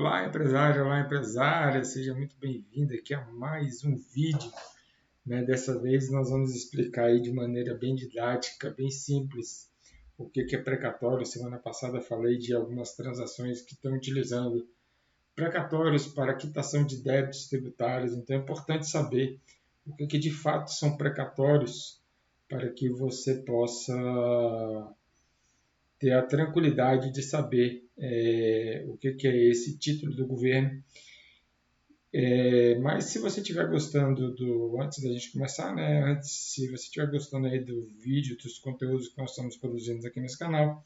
Olá, empresário, olá, empresária, seja muito bem-vindo aqui a mais um vídeo. Dessa vez nós vamos explicar aí de maneira bem didática, bem simples, o que é precatório. Semana passada falei de algumas transações que estão utilizando precatórios para quitação de débitos tributários, então é importante saber o que de fato são precatórios para que você possa ter a tranquilidade de saber o que é esse título do governo. Mas se você estiver gostando antes da gente começar, se você estiver gostando aí do vídeo, dos conteúdos que nós estamos produzindo aqui nesse canal,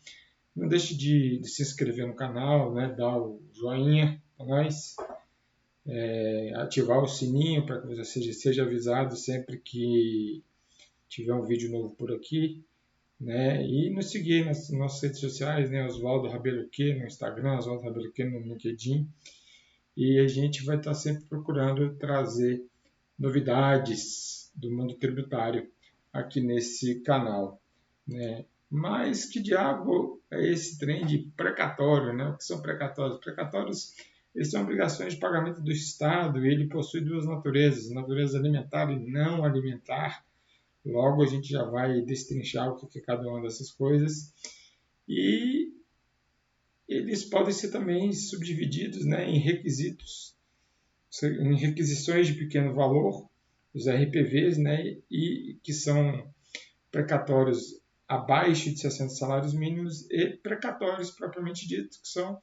não deixe de se inscrever no canal, dar o joinha para nós, ativar o sininho para que você seja avisado sempre que tiver um vídeo novo por aqui. E nos seguir nas nossas redes sociais, Oswaldo Rabeluque no Instagram, Oswaldo Rabeluque no LinkedIn, e a gente vai estar sempre procurando trazer novidades do mundo tributário aqui nesse canal. Mas que diabo é esse trem de precatório? O que são precatórios? Precatórios, eles são obrigações de pagamento do Estado e ele possui duas naturezas, natureza alimentar e não alimentar. Logo a gente já vai destrinchar o que é cada uma dessas coisas. E eles podem ser também subdivididos em requisitos, em requisições de pequeno valor, os RPVs, e que são precatórios abaixo de 60 salários mínimos e precatórios propriamente dito, que são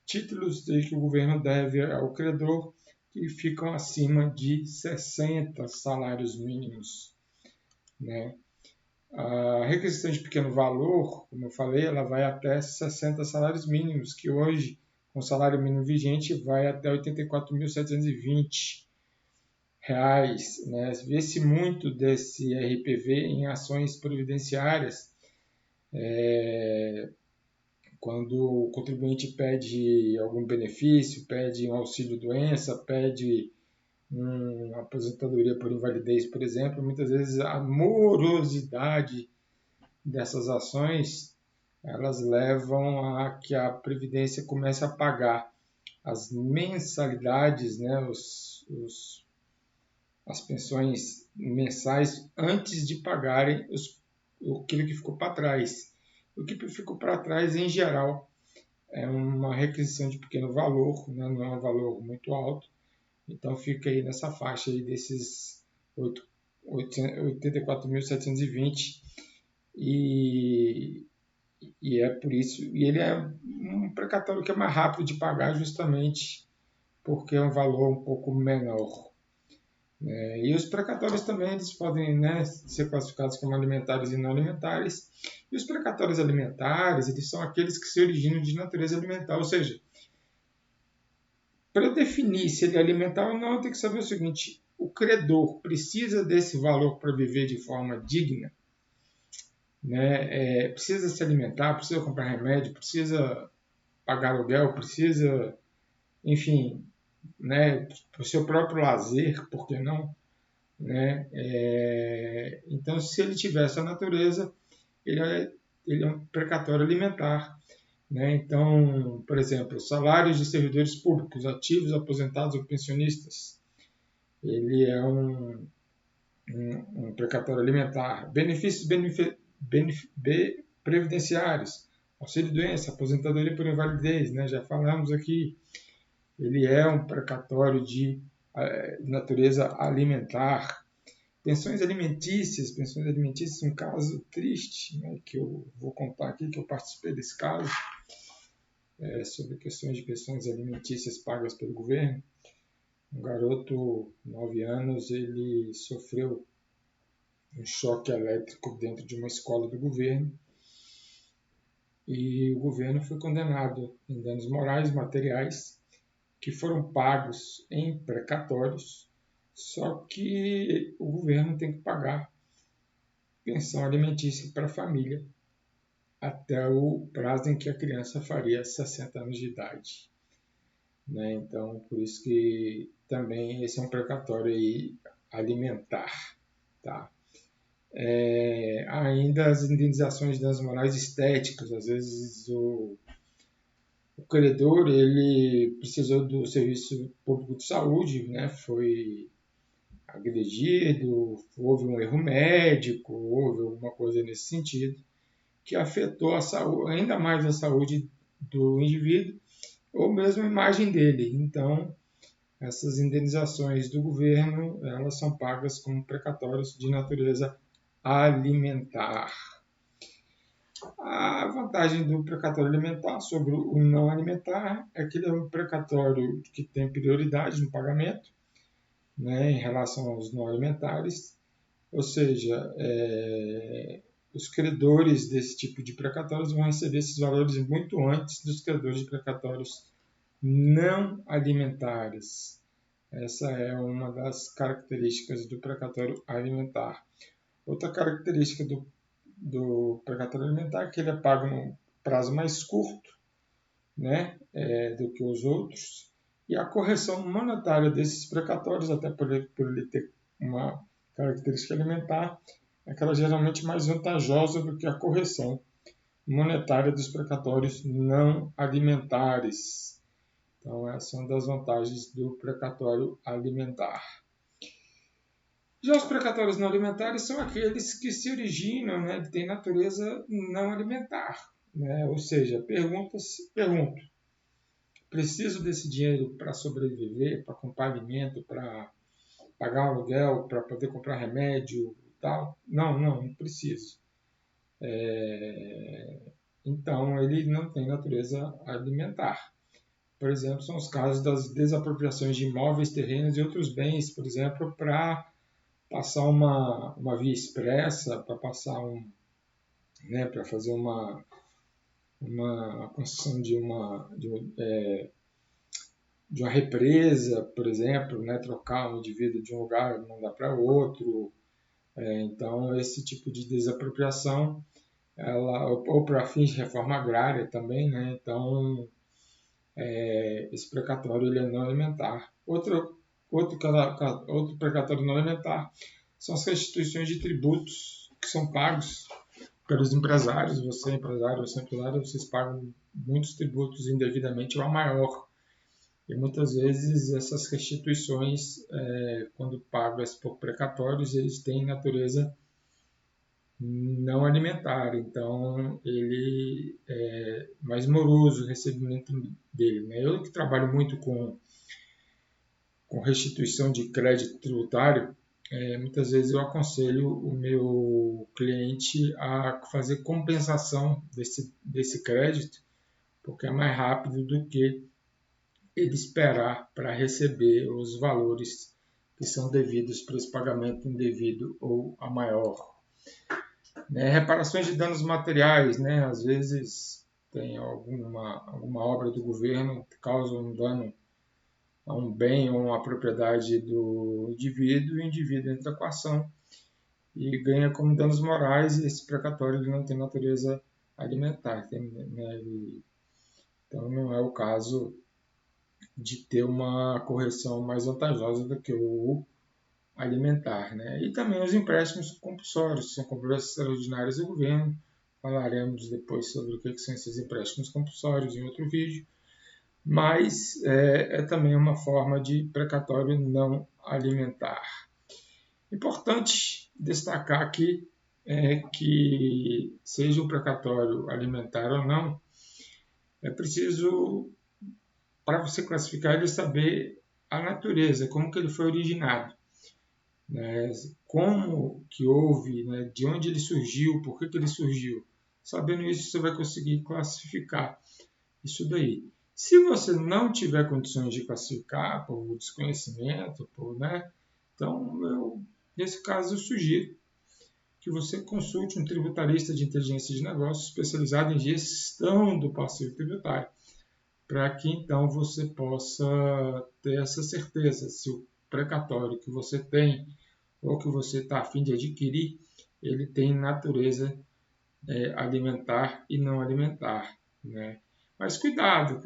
títulos que o governo deve ao credor que ficam acima de 60 salários mínimos. A requisição de pequeno valor, como eu falei, ela vai até 60 salários mínimos, que hoje, com o salário mínimo vigente, vai até R$ 84.720. Vê-se muito desse RPV em ações previdenciárias, quando o contribuinte pede algum benefício, pede um auxílio-doença, pede uma aposentadoria por invalidez, por exemplo. Muitas vezes a morosidade dessas ações, elas levam a que a Previdência comece a pagar as mensalidades, as pensões mensais, antes de pagarem aquilo que ficou para trás. O que ficou para trás, em geral, é uma requisição de pequeno valor, não é um valor muito alto, então fica aí nessa faixa aí desses 84.720, e é por isso, e ele é um precatório que é mais rápido de pagar, justamente porque é um valor um pouco menor. E os precatórios também eles podem ser classificados como alimentares e não alimentares. E os precatórios alimentares, eles são aqueles que se originam de natureza alimentar, ou seja, para definir se ele é alimentar ou não, tem que saber o seguinte: o credor precisa desse valor para viver de forma digna? Precisa se alimentar, precisa comprar remédio, precisa pagar aluguel, precisa, enfim, para o seu próprio lazer, por que não? Então, se ele tiver essa natureza, ele é um precatório alimentar. Então, por exemplo, salários de servidores públicos, ativos, aposentados ou pensionistas, ele é um precatório alimentar. Benefícios previdenciários, auxílio-doença, aposentadoria por invalidez, já falamos aqui, ele é um precatório de natureza alimentar. Pensões alimentícias, um caso triste, que eu vou contar aqui, que eu participei desse caso, sobre questões de pensões alimentícias pagas pelo governo. Um garoto, 9 anos, ele sofreu um choque elétrico dentro de uma escola do governo e o governo foi condenado em danos morais e materiais que foram pagos em precatórios, só que o governo tem que pagar pensão alimentícia para a família até o prazo em que a criança faria 60 anos de idade. Então, por isso que também esse é um precatório aí alimentar. Tá? Ainda as indenizações de danos morais estéticos, às vezes o credor ele precisou do serviço público de saúde, né? Foi agredido, houve um erro médico, houve alguma coisa nesse sentido, que afetou a saúde, ainda mais a saúde do indivíduo, ou mesmo a imagem dele. Então, essas indenizações do governo, elas são pagas como precatórios de natureza alimentar. A vantagem do precatório alimentar sobre o não alimentar é que ele é um precatório que tem prioridade no pagamento, né, em relação aos não alimentares, ou seja, os credores desse tipo de precatórios vão receber esses valores muito antes dos credores de precatórios não alimentares. Essa é uma das características do precatório alimentar. Outra característica do precatório alimentar é que ele é pago num prazo mais curto, né, do que os outros, e a correção monetária desses precatórios, até por ele ter uma característica alimentar, é que ela é geralmente mais vantajosa do que a correção monetária dos precatórios não alimentares. Então, essa é uma das vantagens do precatório alimentar. Já os precatórios não alimentares são aqueles que se originam, né, têm natureza não alimentar. Né? Ou seja, pergunto, preciso desse dinheiro para sobreviver, para comprar alimento, para pagar um aluguel, para poder comprar remédio e tal? Não preciso. Então, ele não tem natureza alimentar. Por exemplo, são os casos das desapropriações de imóveis, terrenos e outros bens, por exemplo, para passar uma via expressa, para passar né, para fazer uma construção de uma represa, por exemplo, né, trocar um indivíduo de um lugar e mandar para outro. Então, esse tipo de desapropriação, ou para fins de reforma agrária também, né? Então, esse precatório ele é não alimentar. Outro precatório não alimentar são as restituições de tributos que são pagos pelos empresários. Você é empresário, vocês pagam muitos tributos indevidamente ou a maior. E muitas vezes essas restituições, quando pagas por precatórios, eles têm natureza não alimentar. Então, ele é mais moroso o recebimento dele. Né? Eu que trabalho muito com restituição de crédito tributário, muitas vezes eu aconselho o meu cliente a fazer compensação desse crédito, porque é mais rápido do que ele esperar para receber os valores que são devidos para esse pagamento indevido ou a maior. Né? Reparações de danos materiais, né? Às vezes tem alguma obra do governo que causa um dano a um bem ou uma propriedade do indivíduo, e o indivíduo entra com a ação e ganha como danos morais, e esse precatório ele não tem natureza alimentar. Né? Então não é o caso de ter uma correção mais vantajosa do que o alimentar. Né? E também os empréstimos compulsórios, são cobranças extraordinárias do governo. Falaremos depois sobre o que são esses empréstimos compulsórios em outro vídeo. Mas é também uma forma de precatório não alimentar. Importante destacar aqui que, seja o precatório alimentar ou não, é preciso, para você classificar ele, saber a natureza, como que ele foi originado. Né? Como que houve, né? De onde ele surgiu, por que ele surgiu. Sabendo isso, você vai conseguir classificar isso daí. Se você não tiver condições de classificar por desconhecimento, né? Então, nesse caso, eu sugiro que você consulte um tributarista de inteligência de negócios especializado em gestão do passivo tributário, para que então você possa ter essa certeza se o precatório que você tem ou que você está a fim de adquirir, ele tem natureza alimentar e não alimentar, né? Mas cuidado,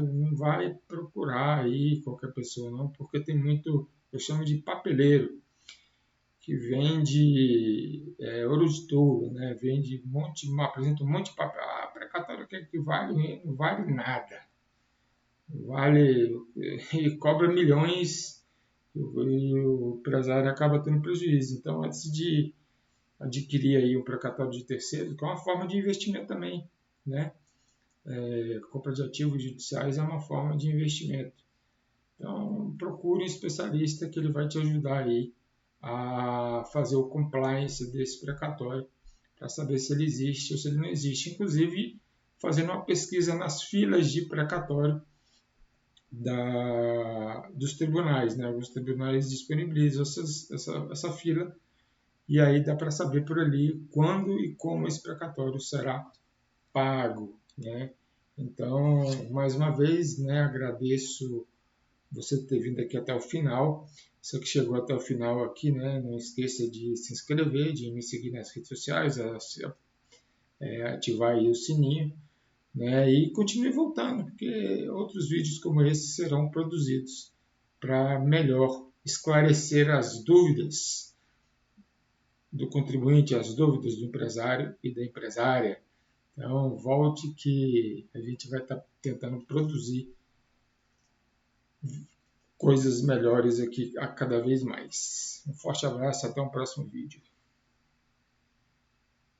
não vai procurar aí qualquer pessoa não, porque tem muito, eu chamo de papeleiro, que vende ouro de touro, né? Vende apresenta um monte de papel, precatório que vale, não vale nada, vale e cobra milhões e o empresário acaba tendo prejuízo. Então, antes de adquirir aí um precatório de terceiro, que é uma forma de investimento também, né? Compra de ativos judiciais é uma forma de investimento. Então, procure um especialista que ele vai te ajudar aí a fazer o compliance desse precatório para saber se ele existe ou se ele não existe. Inclusive, fazendo uma pesquisa nas filas de precatório dos tribunais. Né? Alguns tribunais disponibilizam essa fila e aí dá para saber por ali quando e como esse precatório será pago. Né? Então, mais uma vez, né, agradeço você ter vindo aqui até o final. Você que chegou até o final aqui, né, não esqueça de se inscrever, de me seguir nas redes sociais, ativar aí o sininho, né, e continue voltando, porque outros vídeos como esse serão produzidos para melhor esclarecer as dúvidas do contribuinte, as dúvidas do empresário e da empresária. Então, volte que a gente vai estar tentando produzir coisas melhores aqui a cada vez mais. Um forte abraço, até o próximo vídeo.